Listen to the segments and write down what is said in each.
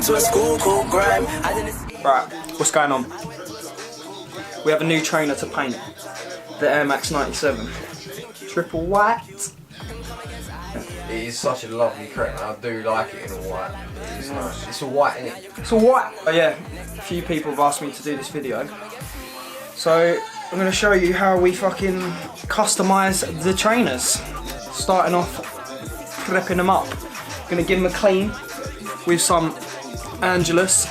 to a school called Grime. Right, what's going on? We have a new trainer to paint. The AIRMAX 97. Triple white. It is such a lovely crate, I do like it in a white. It's nice. It's a white, isn't it? It's all white. Oh yeah, a few people have asked me to do this video. So I'm going to show you how we fucking customise the trainers. Starting off prepping them up. Going to give them a clean with some Angelus,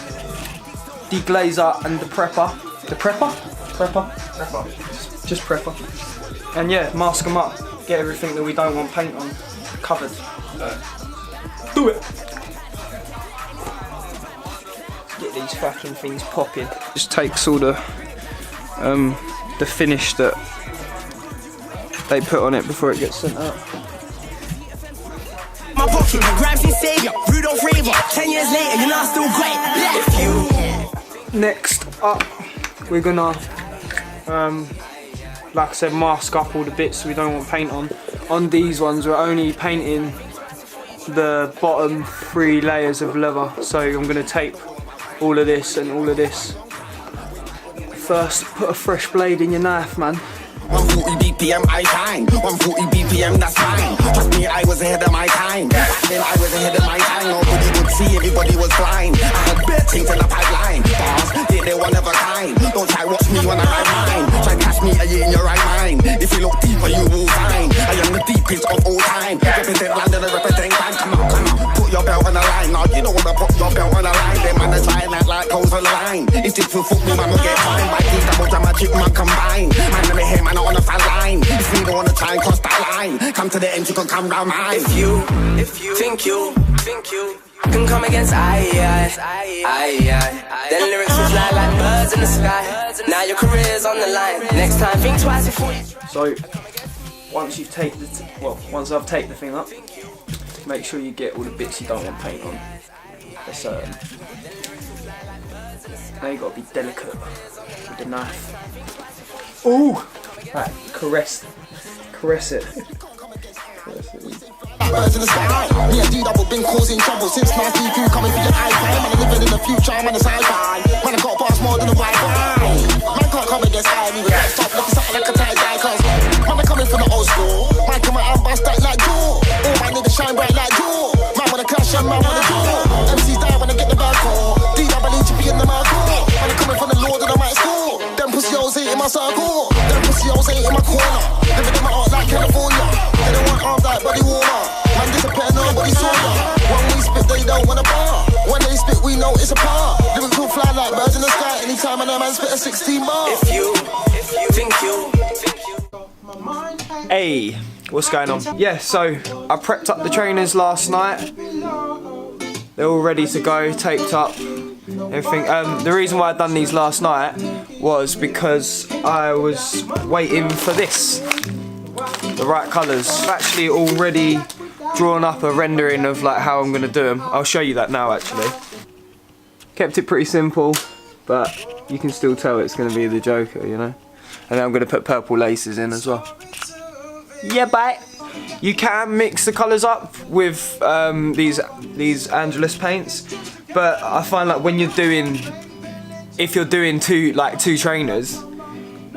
deglazer and the prepper. The prepper? Prepper. Just prepper. And yeah, mask them up. Get everything that we don't want paint on covered. Do it! Get these fucking things popping. Just takes all the finish that they put on it before it gets sent out. My pocket, Grime's his savior, Rudolph Raver. 10 years later, you're not still great. Next up, we're gonna, like I said, mask up all the bits we don't want paint on. On these ones, we're only painting the bottom 3 layers of leather. So I'm gonna tape all of this and all of this. First, put a fresh blade in your knife, man. 140 BPM, I shine. 140 BPM, that's fine. Trust me, I was ahead of my time. Back then, I was ahead of my time. Nobody could see, everybody was blind. I had bare things in the pipeline. Bars, yeah, they one of a kind. Don't try watch me when I ride mine. Try catch me, are you in your right mind? If you look deeper, you will find I am the deepest of all time. Represent London, represent time. Come on, put your belt on the line. Now you don't wanna put your belt on the line. Them man are trying that like toes on the line. If this will fuck me, man, will get fined. By these double dramatic man combine. Man, let me hear, man, on the fan line. If you don't wanna try and cross that line, come to the end, you can come round mine. If you think you can come against I, then lyrics will fly like birds in the sky. Now your career's on the line. Next time, think twice before you. So once you've taped once I've taped the thing up, make sure you get all the bits you don't want paint on. They're certain. Now you gotta be delicate with the knife. Ooh! Right, caress it. Caress it. Birds in the sky. Me and D-Double been causing trouble since Narstie crew coming for your eye. Man, I'm living in the future, I'm on the sci-fi. Man, I got bars more than a Wi-Fi. Man can't come against me with that top looking something like a tie guy. Cause man, I'm coming from the old school. Man, come out and bust that like Joe. All my niggas shine bright like Joe. Man, wanna clash and man, wanna do. MCs die when I get the bad call. D-Double need to be in the Marco. Man, I'm coming from the Lord and I might score. Them pussy hoes ain't in my circle. Them pussy hoes ain't in my corner. Living in my heart like California. They don't want arms like body warmer. Man disappear, nobody saw ya. When we spit, they don't want a bar. When they spit, we know it's a par. Living cool fly like birds in the sky. Anytime a man spit a 16 bar. If you think you. Hey, what's going on? Yeah, so I prepped up the trainers last night. They're all ready to go, taped up, everything. The reason why I done these last night was because I was waiting for this. The right colours. I've actually already drawn up a rendering of like how I'm going to do them. I'll show you that now actually. Kept it pretty simple, but you can still tell it's going to be the Joker, you know. And then I'm going to put purple laces in as well. Yeah, bye. You can mix the colours up with these Angelus paints, but I find like when you're doing, if you're doing two trainers,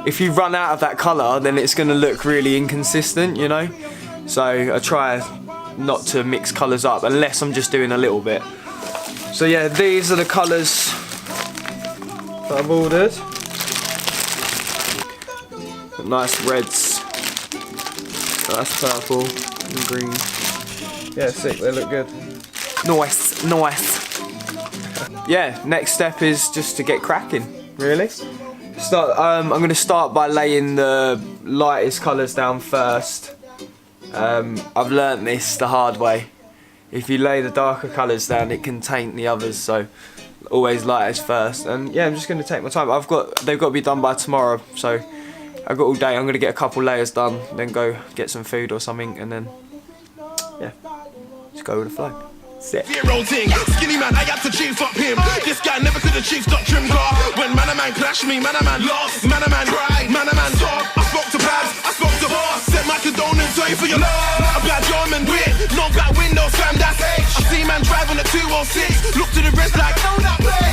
if you run out of that colour, then it's going to look really inconsistent, you know. So I try not to mix colours up unless I'm just doing a little bit. So yeah, these are the colours that I've ordered. Nice reds, nice purple and green. Yeah, sick, they look good. Nice, nice. Yeah, next step is just to get cracking, really. I'm going to start by laying the lightest colours down first. I've learnt this the hard way. If you lay the darker colours down, it can taint the others, so always lightest first. And yeah, I'm just going to take my time. They've got to be done by tomorrow, so I've got all day. I'm going to get a couple layers done, then go get some food or something, and then yeah, just go with the flow. Zero thing, skinny man, I had to chief up him. This guy never could have chiefed up trim car. When man a man clashed me, man a man lost, man a man cried, man a man talk. I spoke to Pabs, I spoke to Boss. Sent my condolence, sorry for your love. A bad German wit, no black windows, fam, that's H. I see man driving a 206. Look to the rest like,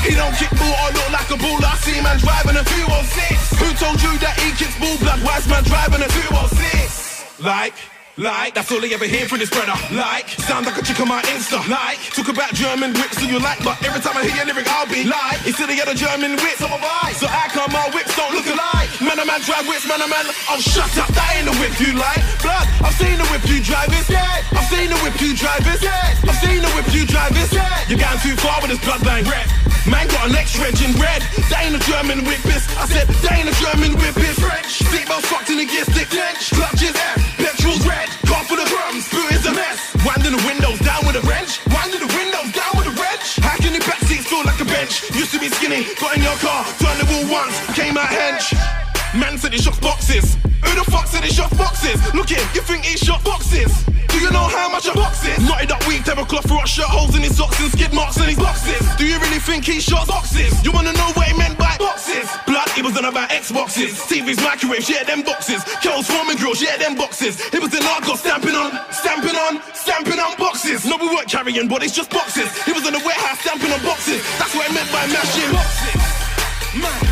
he don't kick ball or look like a baller. I see man driving a 206. Who told you that he kicks ball blood? Wise man driving a 206. Like, that's all they ever hear from this brother. Like, sound like a chick on my Insta. Like, talk about German whips, do you like? But every time I hear your lyric, I'll be like, he said he had a German whip, so have I. So how come my whips don't look alike? Man, a man drive whips, man, a man. Oh, shut up, that ain't the whip you like. Blood, I've seen the whip you drivers. Yeah, I've seen the whip you drivers. Yeah, I've seen the whip you drivers. Yeah, you're going too far with this bloodline. Red, man got an X-Reg in red. That ain't a German whip, is. I said, that ain't a German whip, is. French, seatbelts fucked in the gear stick, clench. Clutches, petrol's red. Car for the drums, boot is a mess. Winding the windows down with a wrench. Winding the windows down with a wrench. How can your backseats feel like a bench? Used to be skinny, got in your car, turned the wheel once, came out hench. Man said he shot boxes. Who the fuck said he shot boxes? Look here, you think he shot boxes? Do you know how much a box is? Knotted up weak, tablecloth for shirt holes in his socks and skid marks in his boxes. Do you really think he shot boxes? You wanna know what he meant by boxes? Blood, he was on about Xboxes. TVs, microwaves, yeah, them boxes. Kells, farming grills, yeah, them boxes. He was in Argos, stamping on boxes. No, we weren't carrying bodies, just boxes. He was in the warehouse, stamping on boxes. That's what I meant by mashing boxes. Man.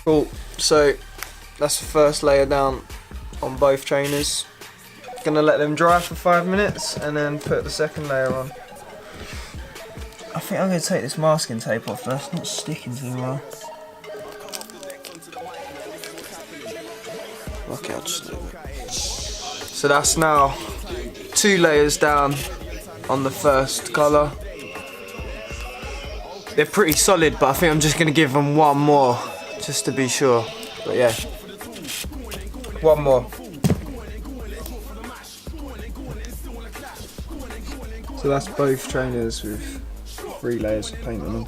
Cool, so that's the first layer down on both trainers. Gonna let them dry for 5 minutes and then put the second layer on. I think I'm gonna take this masking tape off, that's not sticking too well. Okay, I'll just leave it. So that's now 2 layers down on the first colour. They're pretty solid, but I think I'm just gonna give them one more. Just to be sure, but yeah, one more. So that's both trainers with 3 layers of paint on them.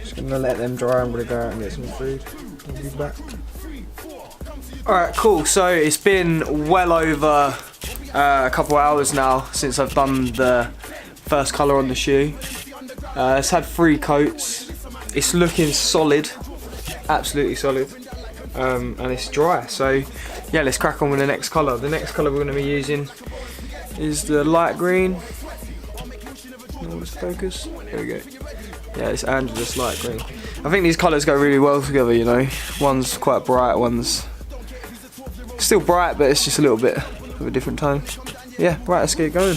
Just gonna let them dry. I'm gonna go out and get some food. I'll be back. Alright, cool. So it's been well over a couple hours now since I've done the first colour on the shoe. It's had 3 coats. It's looking solid, absolutely solid, and it's dry. So yeah, let's crack on with the next colour. The next colour we're going to be using is the light green. Let's focus. There we go. Yeah, it's Angelus light green. I think these colours go really well together, you know. One's quite bright, one's still bright, but it's just a little bit of a different tone. Yeah, right, let's get going.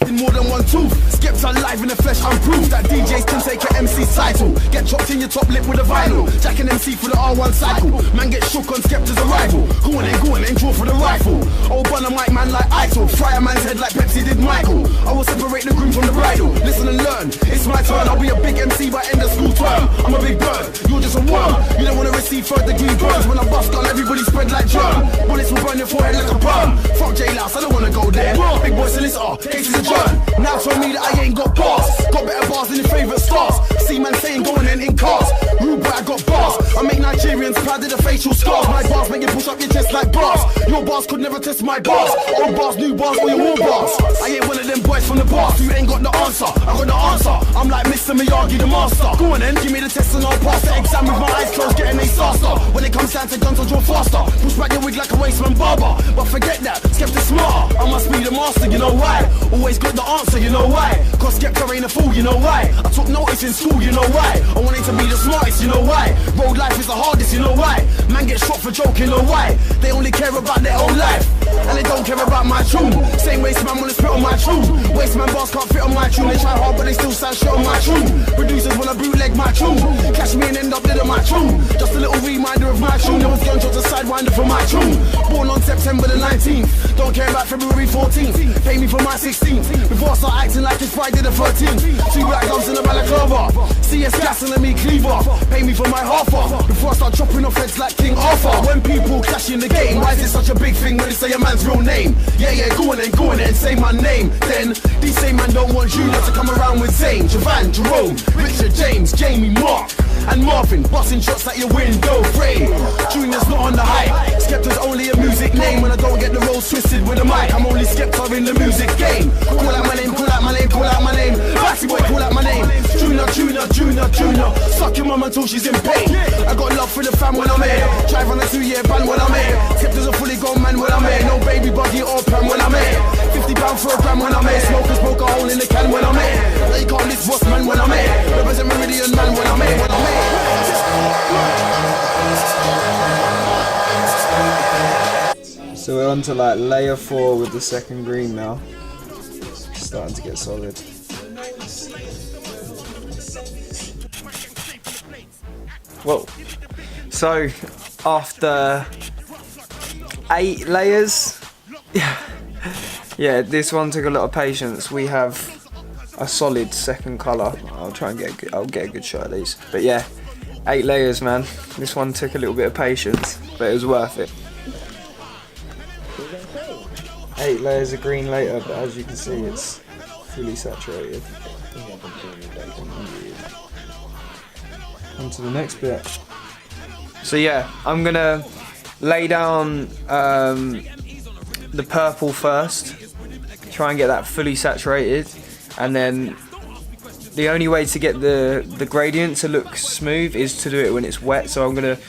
More than one tooth, Skepta live in the flesh, I'm proof that DJs can take an MC title. Get chopped in your top lip with a vinyl. Jack and MC for the R1 cycle. Man get shook on Skepta's arrival. Go on and draw for the rifle. Old bun a mic man like Idol. Fry a man's head like Pepsi did Michael. I will separate the groom from the bridal. Listen and learn, it's my turn. I'll be a big MC by end of school term. I'm a big bird, you're just a worm. You don't want to receive 3rd degree burns. When I bust gun, everybody spread like germ. Bullets will burn your forehead like a perm. Fuck jailhouse, I don't want to go there. Big boy solicitor, cases a germ. Now tell me that I ain't got bars. Got better bars than your favourite stars. See man saying going in cars. Rude boy, I got bars. I make Nigerians proud of the facial scars. My bars make you push up your chest like bars. Your bars could never test my bars. Old bars, new bars, or your war bars. I ain't one of them boys from the bars who ain't got the answer. I got the answer. I'm like Mr. Miyagi, the master. Go on then, give me the test and I'll pass the exam with my eyes closed, getting a disaster. When it comes down to guns, I'll draw faster. Push back your wig like a wasteman barber. But forget that, Skepta smart. I must be the master, you know why? Always got the answer, you know why? Cause Skepta ain't a fool, you know why? I took notice in school, you know why? I wanted to be the smartest, you know why? Road life is the hardest, you know why? Man get shot for joking, you know why? They only care about their own life, and they don't care about my tune. Same waste man wanna spit on my tune. Waste man bars can't fit on my tune. They try hard but they still sound shit on my tune. Producers wanna bootleg my tune. Catch me and end up dead on my tune. Just a little reminder of my tune. There was gunshots a sidewinder for my tune. Born on September the 19th. Don't care about February 14th. Pay me for my 16th. Before I start acting like it's Friday the 13th. 2 black gloves in a balaclava. CS gas and let me cleave off. Pay me for my half off. Before I start chopping off heads like King Arthur. When people clash in the game, why is it such a big thing when they say a man's real name? Yeah, go on and say my name. Then these same man don't want Junior to come around with Zane, Javan, Jerome, Richard, James, Jamie, Mark, and Marvin, busting shots at your window frame. Junior's not on the hype. Skepta's only a music name. When I don't get the roles twisted with a mic, I'm only Skepta in the music game. Call out my name, call out my name, call out my name. Bassy boy, call out my name. Junior. Suck your mum until she's in pain. I got love for the fam when I'm here. Drive on a 2-year ban when I'm here. Skepta's a fully grown man when I'm here. No baby buggy or pram when I'm here. £50 for a gram when I'm here. Smoke a hole in the can when I'm here. They call this Bossman when I'm here. Represent Meridian man when I'm here. So we're on to like layer 4 with the second green now. It's starting to get solid. Whoa. So after 8 layers, yeah, this one took a lot of patience. We have a solid second colour. I'll try and I'll get a good shot at these. But yeah, 8 layers, man. This one took a little bit of patience, but it was worth it. 8 layers of green later, but as you can see, it's fully saturated. On to the next bit. So yeah, I'm gonna lay down the purple first, try and get that fully saturated, and then the only way to get the gradient to look smooth is to do it when it's wet. So I'm gonna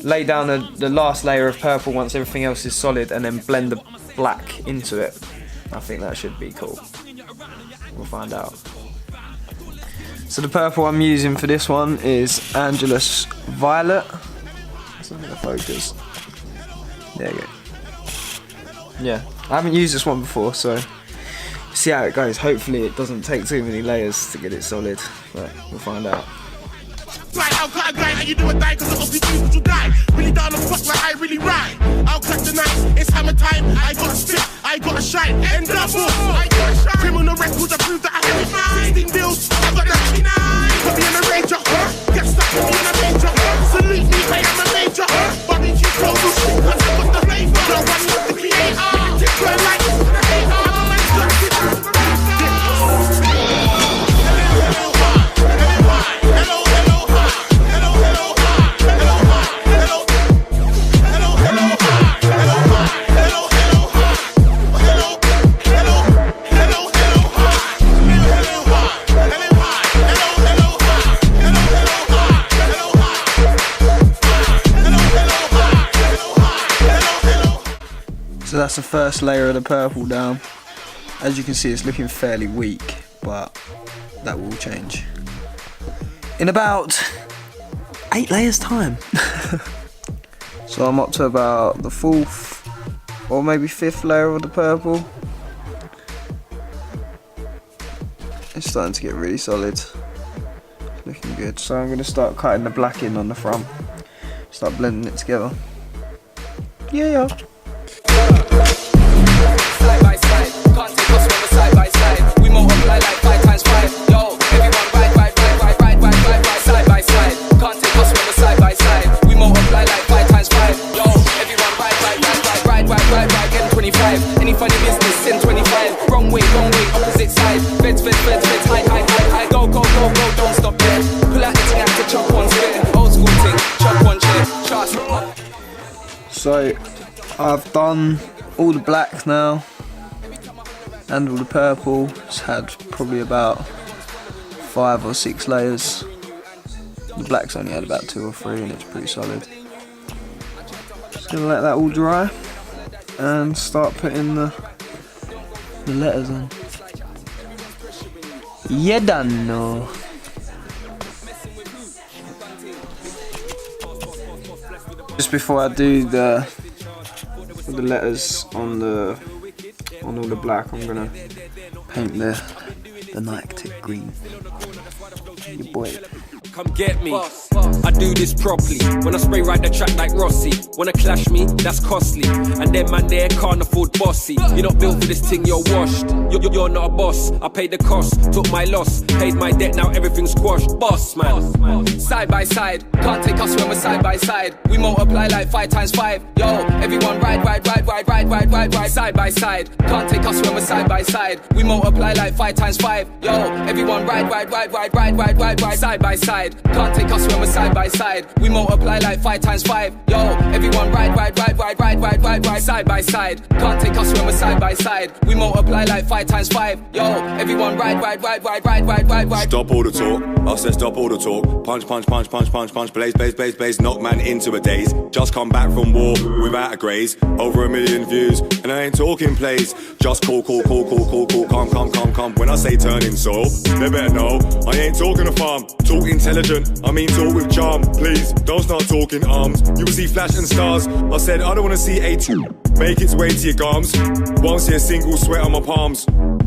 lay down the last layer of purple once everything else is solid, and then blend the black into it. I think that should be cool. We'll find out. So the purple I'm using for this one is Angelus Violet. Let's look at the focus. There you go. Yeah, I haven't used this one before, so see how it goes. Hopefully it doesn't take too many layers to get it solid, but we'll find out. I'll cut a guy and you do a die cause of the people you die. Really down the fuck like I really ride. I'll cut the night, it's hammer time. I gotta spit, I gotta shine. End double, I gotta shine. Criminal records, I prove that I have it. 16 bills, I got that 39. Put me in a ranger, get stuck, put me in a major. Salute me, I am a major. Barbecue clothes, shit, cause I got the flavor. No one knows the creator. Just burn like this for the hater. I'm a structure. So that's the first layer of the purple down. As you can see, it's looking fairly weak, but that will change in about 8 layers time. So I'm up to about the 4th or maybe 5th layer of the purple. It's starting to get really solid. Looking good. So I'm going to start cutting the black in on the front. Start blending it together. Yeah. Side by side, can't take us from side by side. We multiply like 5 times 5. Yo, everyone ride, side by side. Can't take us from side by side. We multiply like 5 times 5. Yo, everyone ride, getting 25. Any funny business in 25. Wrong way, opposite side. Feds, high. Go, don't stop there. Pull out the thing out to chop one spit. Old school thing, chop one chair. Trust. So I've done all the black now and all the purple. It's had probably about 5 or 6 layers. The black's only had about 2 or 3 and it's pretty solid. Just gonna let that all dry and start putting the letters on. You done know. Just before I do the letters on all the black, I'm gonna paint the Nike green. Your boy. come get me. I do this properly. When I spray right the track like Rossi. Wanna clash me, that's costly. And then man there can't afford bossy. You're not built for this thing, you're washed. You're not a boss, I paid the cost. Took my loss, paid my debt, now everything's squashed. Boss man. Side by side, can't take us when we're side by side. We multiply like 5 times 5. Yo, everyone ride. Side by side, can't take us when we're side by side. We multiply like 5 times 5. Yo, everyone ride. Side by side, can't take us when we're side by side. We multiply like 5 times 5. Yo, everyone ride. Side by side, can't take us when we're side by side. We multiply like 5 times 5. Yo, everyone ride. Stop all the talk, I said stop all the talk. Punch, blaze, knock man into a daze. Just come back from war without a graze. Over 1 million views, and I ain't talking plays. Just call, come. When I say turning soul, they better know I ain't talking a farm. Talk intelligent, I mean talk with charm. Please, don't start talking arms. You will see flash and stars. I said I don't wanna see A2 make its way to your gums. Won't see a single sweat on my palms.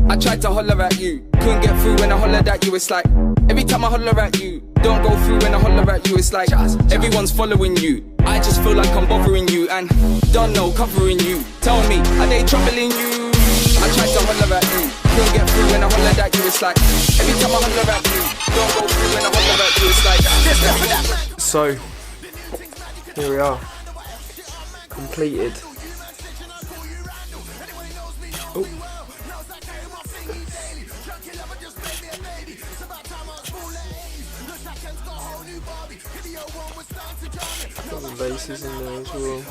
I tried to holler at you, couldn't get through when I hollered at you. It's like every time I holler at you, don't go through when I holler at you. It's like everyone's following you. I just feel like I'm bothering you and don't know covering you. Tell me, are they troubling you? I tried to holler at you, couldn't get through when I hollered at you. It's like every time I holler at you, don't go through when I holler at you. It's like So here we are, completed. Oh. Got the bases in there as well.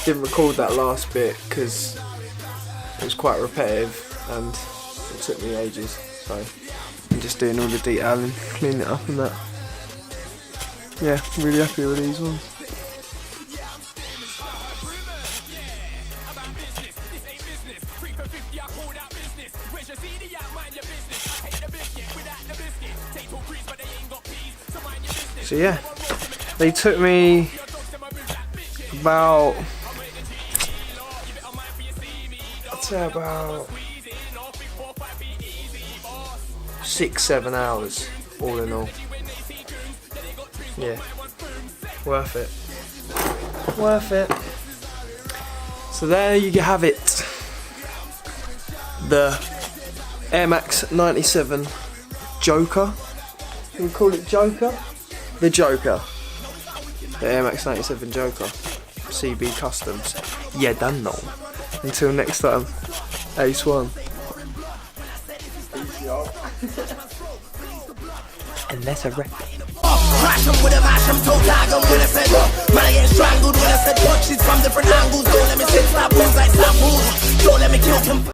Didn't record that last bit because it was quite repetitive and it took me ages, so I'm just doing all the detailing, cleaning it up and that. Yeah, I'm really happy with these ones. So yeah, they took me about, I'd say about 6-7 hours all in all. Yeah, worth it. So there you have it, the AIRMAX 97 Joker. Can we call it Joker? The Joker. The AIRMAX 97 Joker. CB Customs. Yeah, done know. Until next time, Ace One. And that's a wrap. Crash them with a mash, I'm toe tag them when I said man, I get strangled when I said punches from different angles. Don't let me sit slap moves like slap moves. Don't let me kill him.